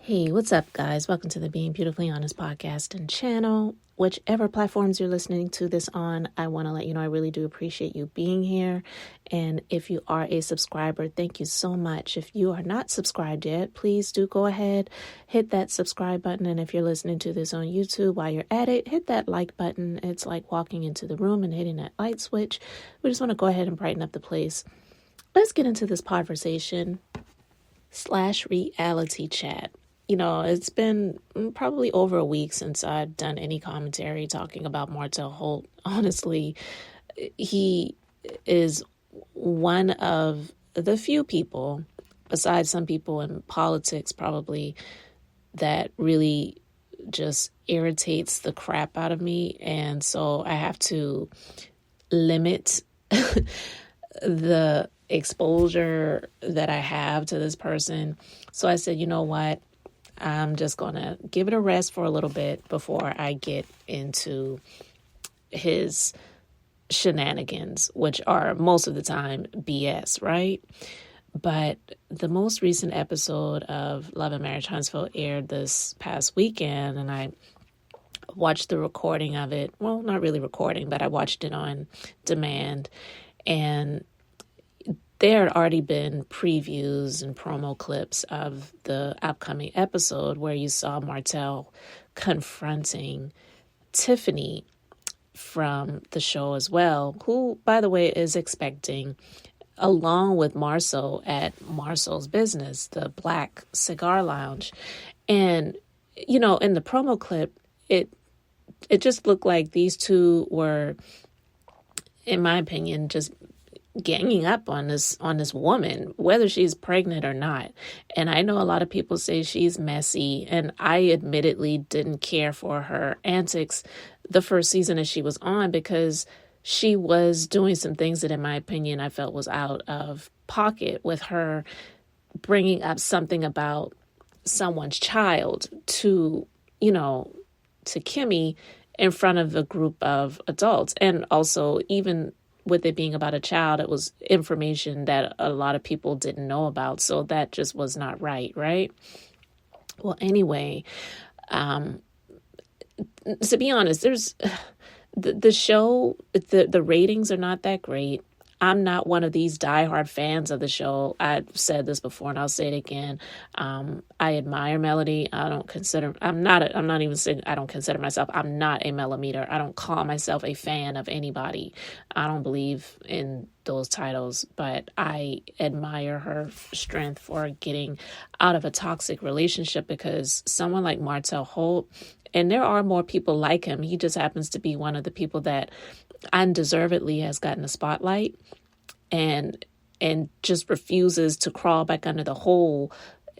Hey, what's up, guys? Welcome to the Being Beautifully Honest podcast and channel. Whichever platforms you're listening to this on, I want to let you know I really do appreciate you being here. And if you are a subscriber, thank you so much. If you are not subscribed yet, please do go ahead, hit that subscribe button. And if you're listening to this on YouTube while you're at it, hit that like button. It's like walking into the room and hitting that light switch. We just want to go ahead and brighten up the place. Let's get into this conversation / reality chat. You know, it's been probably over a week since I've done any commentary talking about martellholt. Honestly, he is one of the few people, besides some people in politics probably, that really just irritates the crap out of me. And so I have to limit the exposure that I have to this person. So I said, you know what? I'm just going to give it a rest for a little bit before I get into his shenanigans, which are most of the time BS, right? But the most recent episode of Love and Marriage Huntsville aired this past weekend, and I watched the recording of it. Well, not really recording, but I watched it on demand, and there had already been previews and promo clips of the upcoming episode where you saw Martell confronting Tiffany from the show as well, who, by the way, is expecting, along with Marsau at Marsau's business, the Black Cigar Lounge. And, you know, in the promo clip, it just looked like these two were, in my opinion, just ganging up on this woman, whether she's pregnant or not. And I know a lot of people say she's messy, and I admittedly didn't care for her antics the first season that she was on, because she was doing some things that, in my opinion, I felt was out of pocket, with her bringing up something about someone's child to Kimmy in front of a group of adults. And also, even with it being about a child, it was information that a lot of people didn't know about. So that just was not right? Well, anyway, to be honest, there's the show, the ratings are not that great. I'm not one of these diehard fans of the show. I've said this before and I'll say it again. I admire Melody. I'm not even saying I don't consider myself. I'm not a Melometer. I don't call myself a fan of anybody. I don't believe in those titles, but I admire her strength for getting out of a toxic relationship, because someone like Martellholt, and there are more people like him, he just happens to be one of the people that undeservedly has gotten a spotlight and just refuses to crawl back under the hole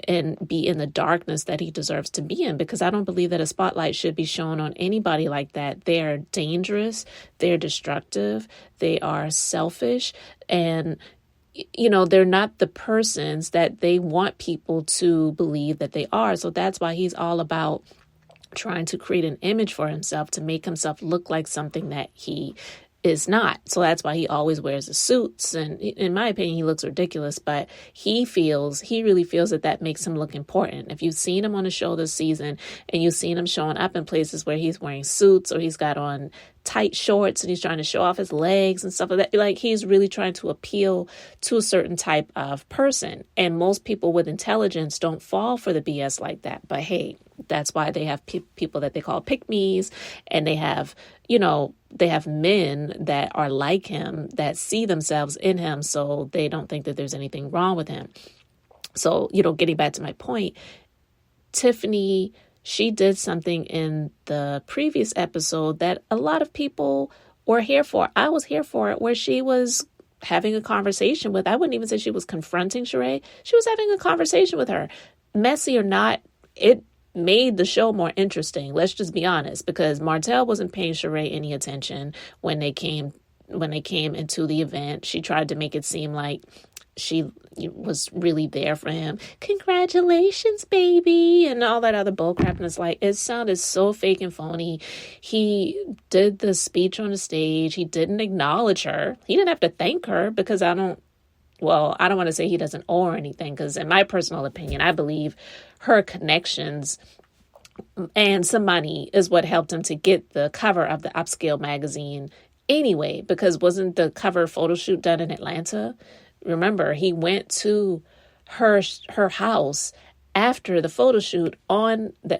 and be in the darkness that he deserves to be in, because I don't believe that a spotlight should be shown on anybody like that. They are dangerous, they're destructive, they are selfish, and they're not the persons that they want people to believe that they are. So that's why he's all about trying to create an image for himself to make himself look like something that he is not. So that's why he always wears the suits. And in my opinion, he looks ridiculous, but he really feels that makes him look important. If you've seen him on the show this season and you've seen him showing up in places where he's wearing suits or he's got on tight shorts and he's trying to show off his legs and stuff like that, like he's really trying to appeal to a certain type of person. And most people with intelligence don't fall for the BS like that. But hey, that's why they have people that they call pick-me's, and they have men that are like him, that see themselves in him, so they don't think that there's anything wrong with him. So, getting back to my point, Tiffany, she did something in the previous episode that a lot of people were here for. I was here for it, where she was having a conversation with, I wouldn't even say she was confronting Sheree. She was having a conversation with her. Messy or not, it made the show more interesting. Let's just be honest, because Martell wasn't paying Sheree any attention when they came into the event. She tried to make it seem like she was really there for him. Congratulations, baby, and all that other bullcrap. And it's like, it sounded so fake and phony. He did the speech on the stage. He didn't acknowledge her. He didn't have to thank her, because I don't well, I don't want to say he doesn't owe her anything, because in my personal opinion, I believe her connections and some money is what helped him to get the cover of the upscale magazine anyway, because wasn't the cover photo shoot done in Atlanta? Remember, he went to her house after the photo shoot on the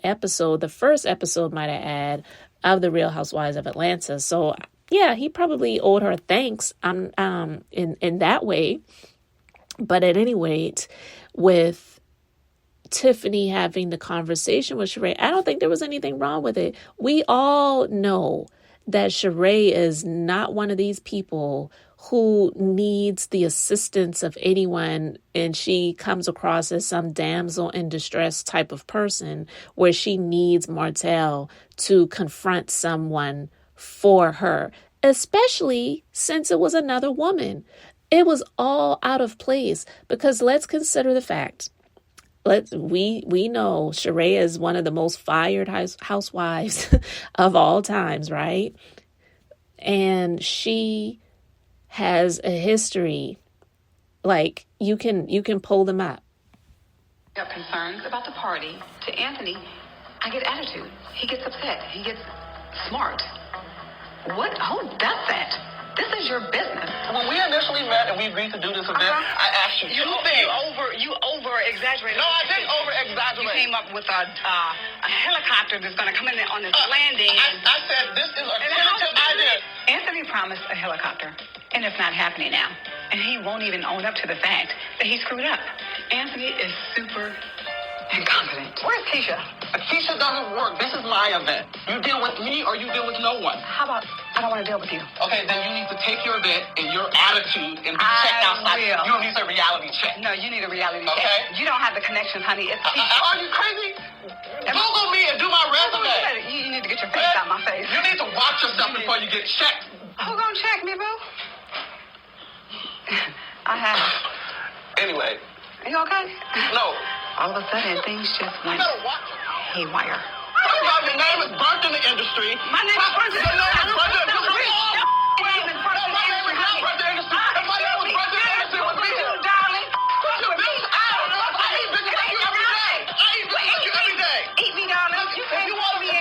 first episode, might I add, of The Real Housewives of Atlanta. So yeah, he probably owed her thanks in that way. But at any rate, with Tiffany having the conversation with Sheree, I don't think there was anything wrong with it. We all know that Sheree is not one of these people who needs the assistance of anyone, and she comes across as some damsel in distress type of person where she needs Martell to confront someone for her, especially since it was another woman. It was all out of place, because let's consider the fact. We know Sheree is one of the most fired housewives of all times, right? And she has a history. Like, you can pull them up. Got concerns about the party. To Anthony, I get attitude. He gets upset. He gets smart. Who does that? This is your business. When we initially met and we agreed to do this event, I asked you two things. You over exaggerated. No, I didn't over exaggerate. You came up with a helicopter that's going to come in on this landing. I said this is a tentative idea. Anthony promised a helicopter, and it's not happening now. And he won't even own up to the fact that he screwed up. Anthony is super incompetent. Where's Keisha? Keisha doesn't work. This is my event. You deal with me or you deal with no one. How about I don't want to deal with you? Okay, then you need to take your event and your attitude and be checked outside. You don't need a reality check. No, you need a reality check. Okay. You don't have the connections, honey. It's Keisha. Are you crazy? Google me and do my resume. You need to get your face out my face. You need to watch yourself before you get checked. Who gonna check me, boo? I have. Anyway. Are you okay? No. All of a sudden, things just went haywire. First of all, your name is burnt in the industry. My name is burnt in the industry. My name is not burnt in the industry. If my name was burnt in the industry, it would be you, darling. I don't know. I eat bitches like you every day. I eat bitches like you every day. Eat me, darling. If you want to be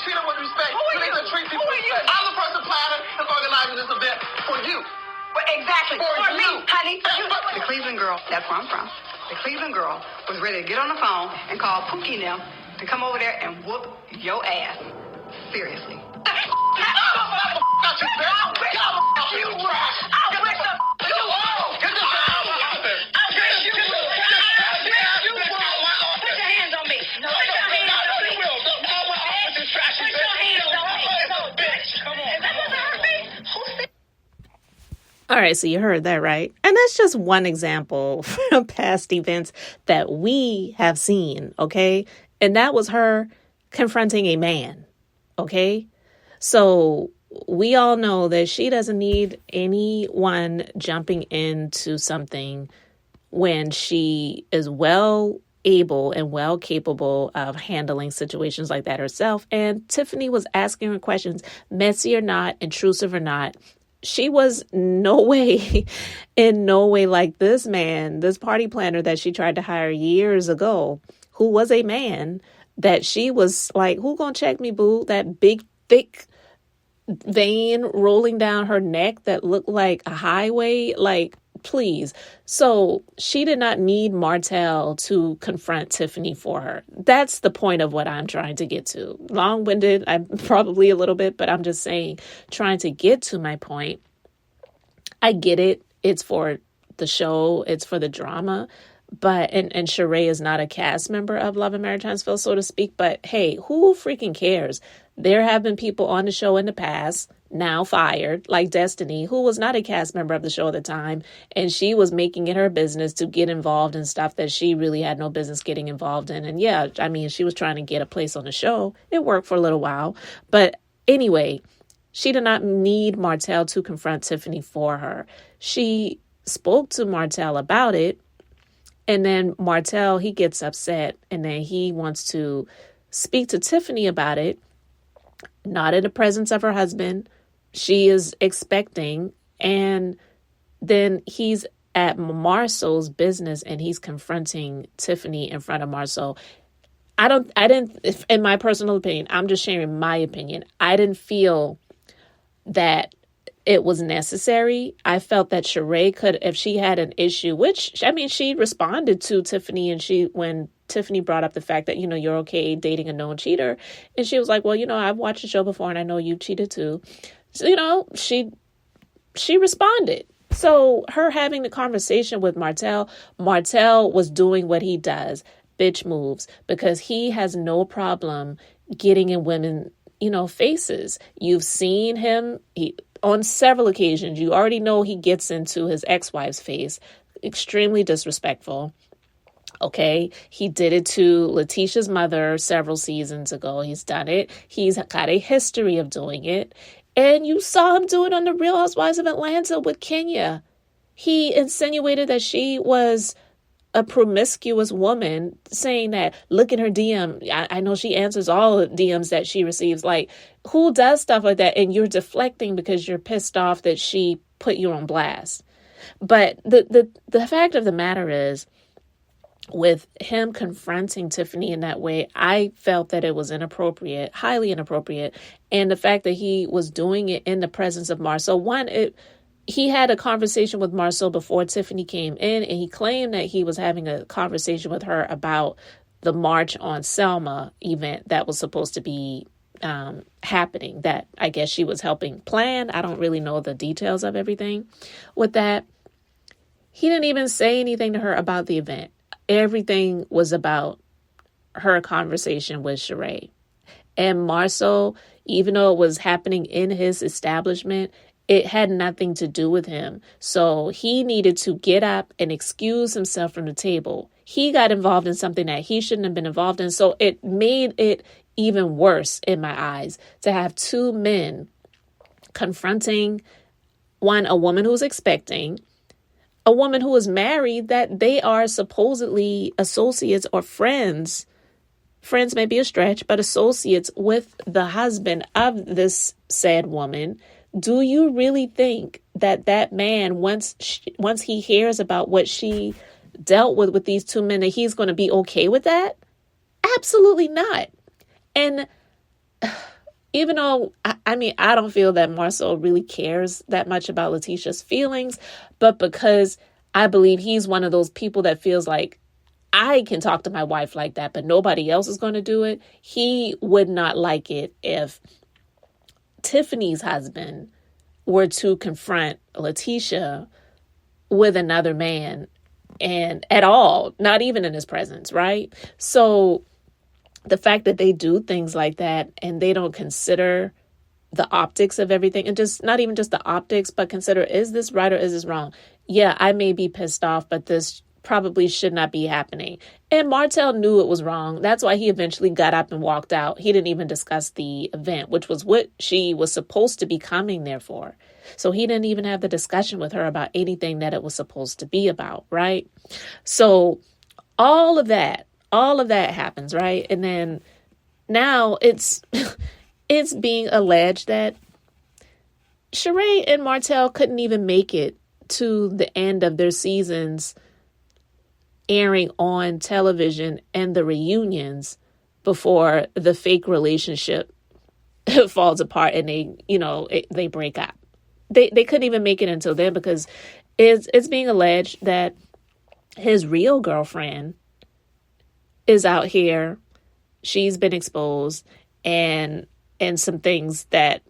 treated with respect, you need to treat people with respect. I'm the person planning and organizing this event for you. Exactly. For me, honey. The Cleveland girl, that's where I'm from. The Cleveland girl was ready to get on the phone and call Pookie and them to come over there and whoop your ass. Seriously. All right, so you heard that, right? And that's just one example from past events that we have seen, okay? And that was her confronting a man, okay? So we all know that she doesn't need anyone jumping into something when she is well able and well capable of handling situations like that herself. And Tiffany was asking her questions, messy or not, intrusive or not. She was in no way like this man, this party planner that she tried to hire years ago, who was a man that she was like, who gonna check me, boo? That big, thick vein rolling down her neck that looked like a highway, like, please. So she did not need Martell to confront Tiffany for her. That's the point of what I'm trying to get to. Long-winded, I'm probably a little bit, but I'm just saying, trying to get to my point. I get it. It's for the show. It's for the drama. But, and Sheree is not a cast member of Love and Marriage Huntsville, so to speak. But hey, who freaking cares? There have been people on the show in the past, now fired, like Destiny, who was not a cast member of the show at the time. And she was making it her business to get involved in stuff that she really had no business getting involved in. And yeah, I mean, she was trying to get a place on the show. It worked for a little while. But anyway, she did not need Martell to confront Tiffany for her. She spoke to Martell about it. And then Martell, he gets upset, and then he wants to speak to Tiffany about it, not in the presence of her husband. She is expecting, and then he's at Marsau's business and he's confronting Tiffany in front of Marsau. In my personal opinion, I'm just sharing my opinion. I didn't feel that it was necessary. I felt that Sheree could, if she had an issue, which, I mean, she responded to Tiffany, and when Tiffany brought up the fact that, you're okay dating a known cheater. And she was like, well, I've watched the show before and I know you cheated too. So, she responded. So her having the conversation with Martell was doing what he does, bitch moves, because he has no problem getting in women, faces. You've seen him on several occasions. You already know he gets into his ex-wife's face, extremely disrespectful. Okay, he did it to Letitia's mother several seasons ago. He's done it. He's got a history of doing it. And you saw him do it on The Real Housewives of Atlanta with Kenya. He insinuated that she was a promiscuous woman, saying that, look at her DM. I know she answers all the DMs that she receives. Like, who does stuff like that? And you're deflecting because you're pissed off that she put you on blast. But the fact of the matter is, with him confronting Tiffany in that way, I felt that it was inappropriate, highly inappropriate. And the fact that he was doing it in the presence of Marsau, he had a conversation with Marsau before Tiffany came in, and he claimed that he was having a conversation with her about the March on Selma event that was supposed to be happening, that I guess she was helping plan. I don't really know the details of everything with that. He didn't even say anything to her about the event. Everything was about her conversation with Sheree. And Marsau, even though it was happening in his establishment, it had nothing to do with him. So he needed to get up and excuse himself from the table. He got involved in something that he shouldn't have been involved in. So it made it even worse in my eyes to have two men confronting a woman who's expecting, a woman who is married, that they are supposedly associates or friends. Friends may be a stretch, but associates with the husband of this said woman. Do you really think that man, once he hears about what she dealt with these two men, that he's going to be okay with that? Absolutely not. And even though, I don't feel that Marsau really cares that much about Letitia's feelings, but because I believe he's one of those people that feels like, I can talk to my wife like that, but nobody else is going to do it. He would not like it if Tiffany's husband were to confront Letitia with another man, and at all, not even in his presence, right? So the fact that they do things like that and they don't consider the optics of everything, and just not even just the optics, but consider, is this right or is this wrong? Yeah, I may be pissed off, but this probably should not be happening. And Martell knew it was wrong. That's why he eventually got up and walked out. He didn't even discuss the event, which was what she was supposed to be coming there for. So he didn't even have the discussion with her about anything that it was supposed to be about, right? So all of that happens, right? And then now it's being alleged that Sheree and Martell couldn't even make it to the end of their seasons airing on television and the reunions before the fake relationship falls apart and they break up. They couldn't even make it until then, because it's being alleged that his real girlfriend is out here. She's been exposed, and some things that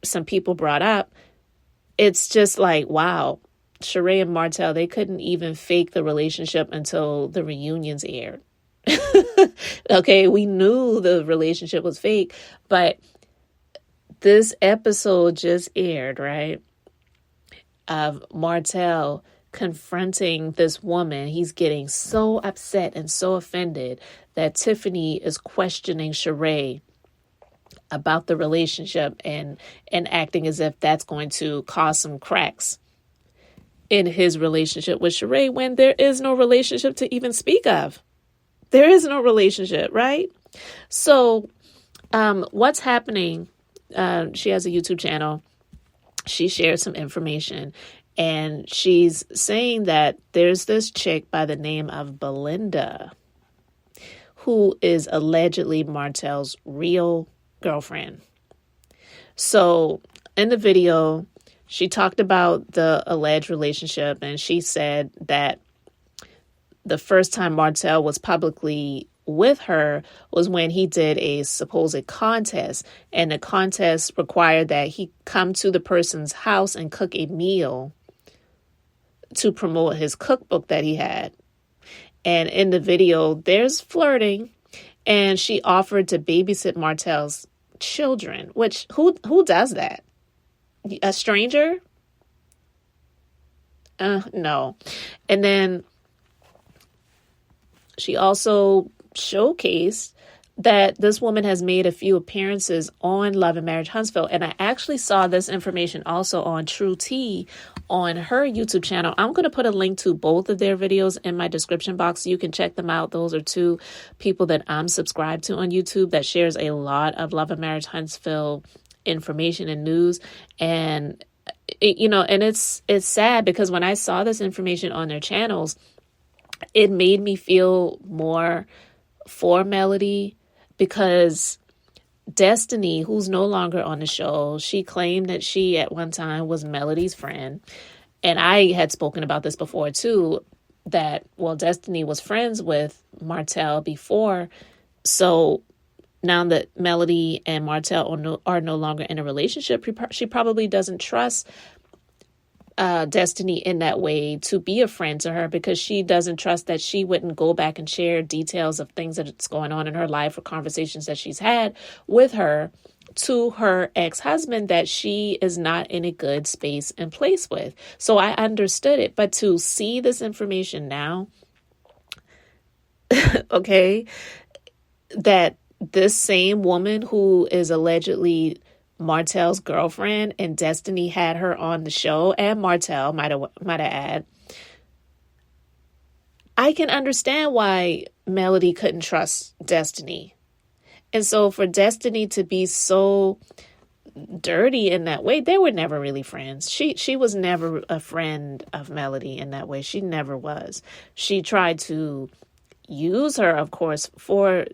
some people brought up. It's just like, wow, Sheree and Martell, they couldn't even fake the relationship until the reunions aired. Okay, we knew the relationship was fake, but this episode just aired, right? Of Martell confronting this woman. He's getting so upset and so offended that Tiffany is questioning Sheree about the relationship and acting as if that's going to cause some cracks in his relationship with Sheree, when there is no relationship to even speak of. There is no relationship, right? So what's happening? She has a YouTube channel. She shared some information, And she's saying that there's this chick by the name of Belinda who is allegedly Martell's real girlfriend. So in the video, she talked about the alleged relationship, and she said that the first time Martell was publicly with her was when he did a supposed contest, and the contest required that he come to the person's house and cook a meal to promote his cookbook that he had. And in the video, there's flirting, and she offered to babysit Martell's children, which who does that? A stranger? No. And then she also showcased that this woman has made a few appearances on Love and Marriage Huntsville. And I actually saw this information also on truetea on her YouTube channel. I'm going to put a link to both of their videos in my description box so you can check them out. Those are two people that I'm subscribed to on YouTube that shares a lot of Love and Marriage Huntsville information and news. And it's sad because when I saw this information on their channels, it made me feel more for Melody, because Destiny, who's no longer on the show, she claimed that she at one time was Melody's friend. And I had spoken about this before too, that, well, Destiny was friends with Martell before. So now that Melody and Martell are no longer in a relationship, she probably doesn't trust Destiny in that way to be a friend to her, because she doesn't trust that she wouldn't go back and share details of things that's going on in her life or conversations that she's had with her to her ex-husband that she is not in a good space and place with. So I understood it. But to see this information now, okay, that this same woman who is allegedly Martell's girlfriend and Destiny had her on the show, and Martell might have add, I can understand why Melody couldn't trust Destiny. And so for Destiny to be so dirty in that way, they were never really friends. She was never a friend of Melody in that way. She never was. She tried to use her, of course, for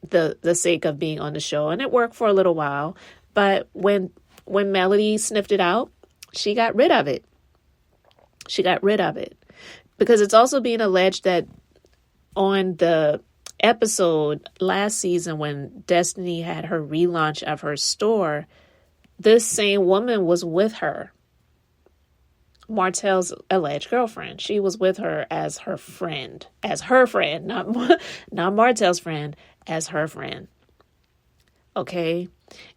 the sake of being on the show, and it worked for a little while. But when Melody sniffed it out, she got rid of it. She got rid of it. Because it's also being alleged that on the episode last season when Destiny had her relaunch of her store, this same woman was with her. Martell's alleged girlfriend. She was with her as her friend, not Martell's friend, as her friend. Okay.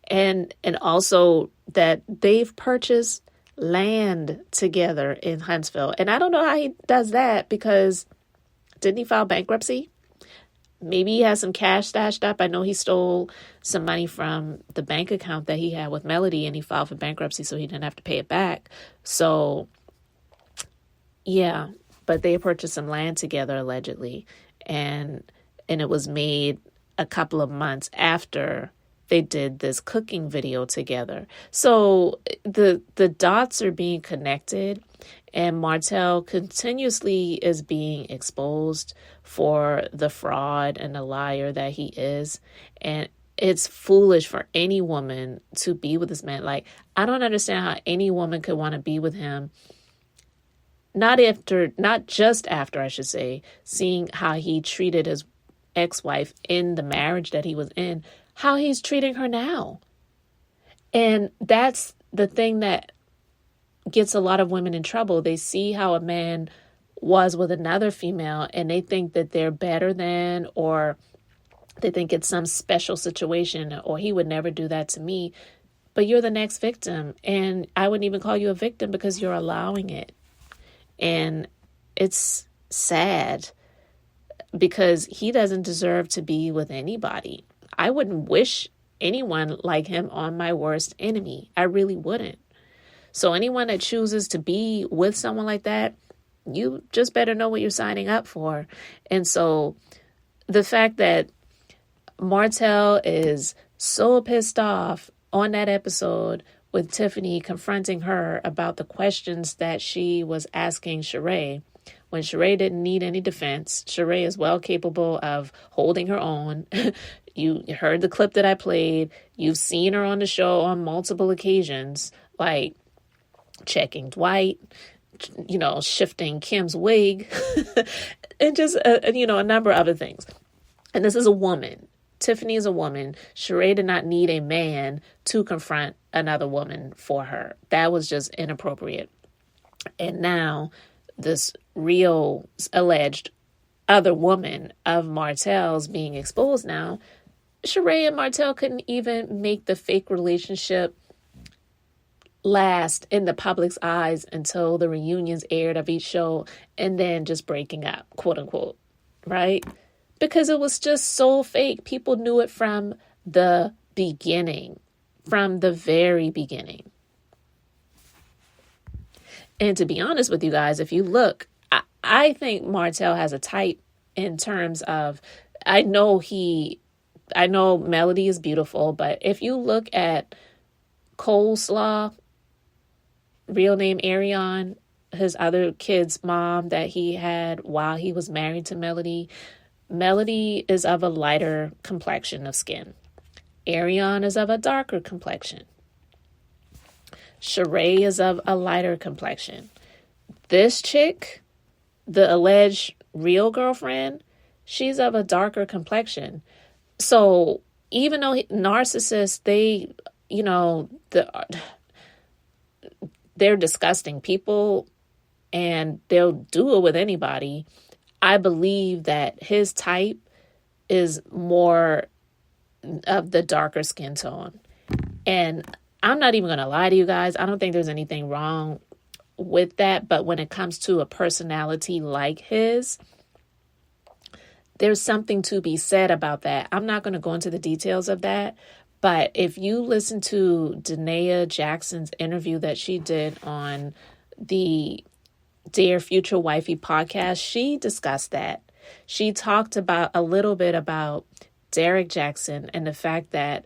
And also that they've purchased land together in Huntsville. And I don't know how he does that, because didn't he file bankruptcy? Maybe he has some cash stashed up. I know he stole some money from the bank account that he had with Melody, and he filed for bankruptcy so he didn't have to pay it back. So, yeah, but they purchased some land together allegedly. And it was made a couple of months after they did this cooking video together. So the dots are being connected, and Martell continuously is being exposed for the fraud and the liar that he is. And it's foolish for any woman to be with this man. Like, I don't understand how any woman could want to be with him. Not just after, I should say, seeing how he treated his ex-wife in the marriage that he was in, how he's treating her now. And that's the thing that gets a lot of women in trouble. They see how a man was with another female and they think that they're better than, or they think it's some special situation, or he would never do that to me. But you're the next victim. And I wouldn't even call you a victim because you're allowing it. And it's sad because he doesn't deserve to be with anybody. I wouldn't wish anyone like him on my worst enemy. I really wouldn't. So anyone that chooses to be with someone like that, you just better know what you're signing up for. And so the fact that Martell is so pissed off on that episode with Tiffany confronting her about the questions that she was asking Sheree. When Sheree didn't need any defense, Sheree is well capable of holding her own. You heard the clip that I played. You've seen her on the show on multiple occasions, like checking Dwight, shifting Kim's wig, and just, a number of other things. And this is a woman. Tiffany is a woman. Sheree did not need a man to confront another woman for her. That was just inappropriate. And now this real alleged other woman of Martell's being exposed now. Sheree and Martell couldn't even make the fake relationship last in the public's eyes until the reunions aired of each show and then just breaking up, quote unquote, right? Because it was just so fake. People knew it from the beginning, from the very beginning. And to be honest with you guys, if you look, I think Martell has a type in terms of, I know Melody is beautiful, but if you look at Coleslaw, real name Arion, his other kid's mom that he had while he was married to Melody, Melody is of a lighter complexion of skin. Arion is of a darker complexion. Sheree is of a lighter complexion. This chick, the alleged real girlfriend, she's of a darker complexion. So even though narcissists, they're disgusting people and they'll do it with anybody, I believe that his type is more of the darker skin tone. And I'm not even going to lie to you guys. I don't think there's anything wrong with that. But when it comes to a personality like his, there's something to be said about that. I'm not going to go into the details of that. But if you listen to Danae Jackson's interview that she did on the Dear Future Wifey podcast, she discussed that. She talked about a little bit about Derek Jackson and the fact that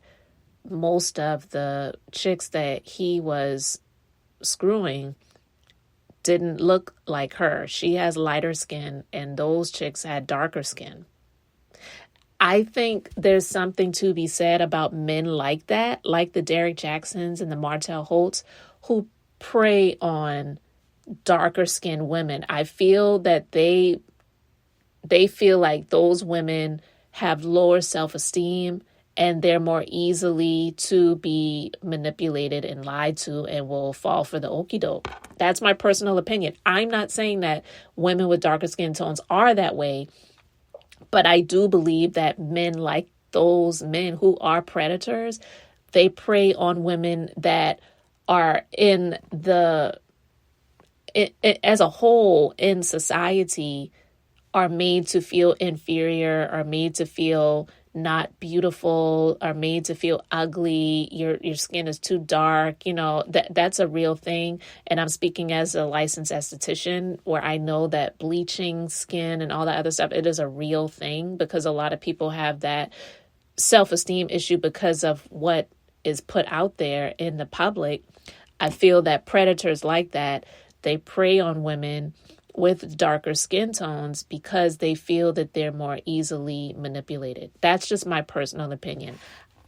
most of the chicks that he was screwing didn't look like her. She has lighter skin and those chicks had darker skin. I think there's something to be said about men like that, like the Derek Jacksons and the martellholts, who prey on darker skinned women. I feel that they feel like those women have lower self-esteem and they're more easily to be manipulated and lied to and will fall for the okie doke. That's my personal opinion. I'm not saying that women with darker skin tones are that way, but I do believe that men like those men who are predators, they prey on women that are as a whole in society, are made to feel inferior, are made to feel not beautiful, are made to feel ugly. Your skin is too dark. That's a real thing. And I'm speaking as a licensed esthetician, where I know that bleaching skin and all that other stuff, it is a real thing, because a lot of people have that self-esteem issue because of what is put out there in the public. I feel that predators like that, they prey on women with darker skin tones because they feel that they're more easily manipulated. That's just my personal opinion.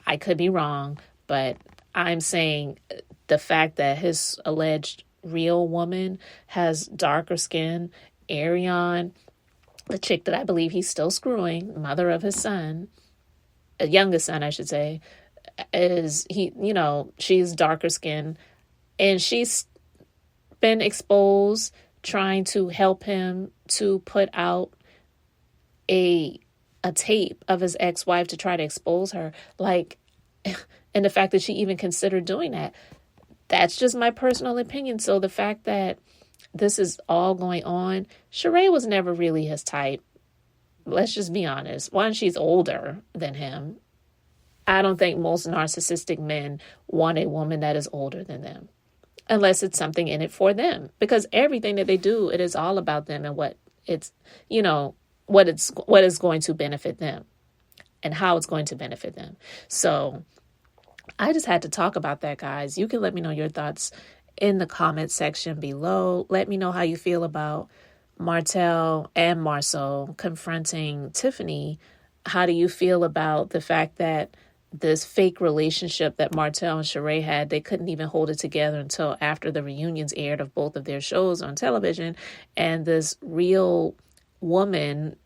I could be wrong, but I'm saying the fact that his alleged real woman has darker skin, Arion, the chick that I believe he's still screwing, mother of his son, a youngest son, I should say, she's darker skin, and she's been exposed trying to help him to put out a tape of his ex-wife to try to expose her. And the fact that she even considered doing that, that's just my personal opinion. So the fact that this is all going on, Sheree was never really his type. Let's just be honest. One, she's older than him. I don't think most narcissistic men want a woman that is older than them, unless it's something in it for them, because everything that they do, it is all about them and what is going to benefit them and how it's going to benefit them. So I just had to talk about that, guys. You can let me know your thoughts in the comment section below. Let me know how you feel about Martell and Marsau confronting Tiffany. How do you feel about the fact that this fake relationship that Martell and Sheree had, they couldn't even hold it together until after the reunions aired of both of their shows on television, and this real woman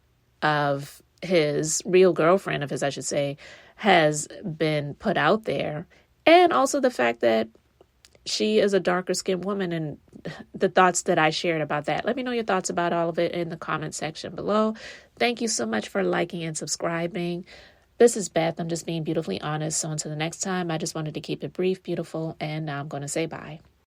of his, real girlfriend of his, I should say, has been put out there. And also the fact that she is a darker skinned woman, and the thoughts that I shared about that. Let me know your thoughts about all of it in the comment section below. Thank you so much for liking and subscribing. This is Beth. I'm just being beautifully honest. So until the next time, I just wanted to keep it brief, beautiful, and now I'm going to say bye.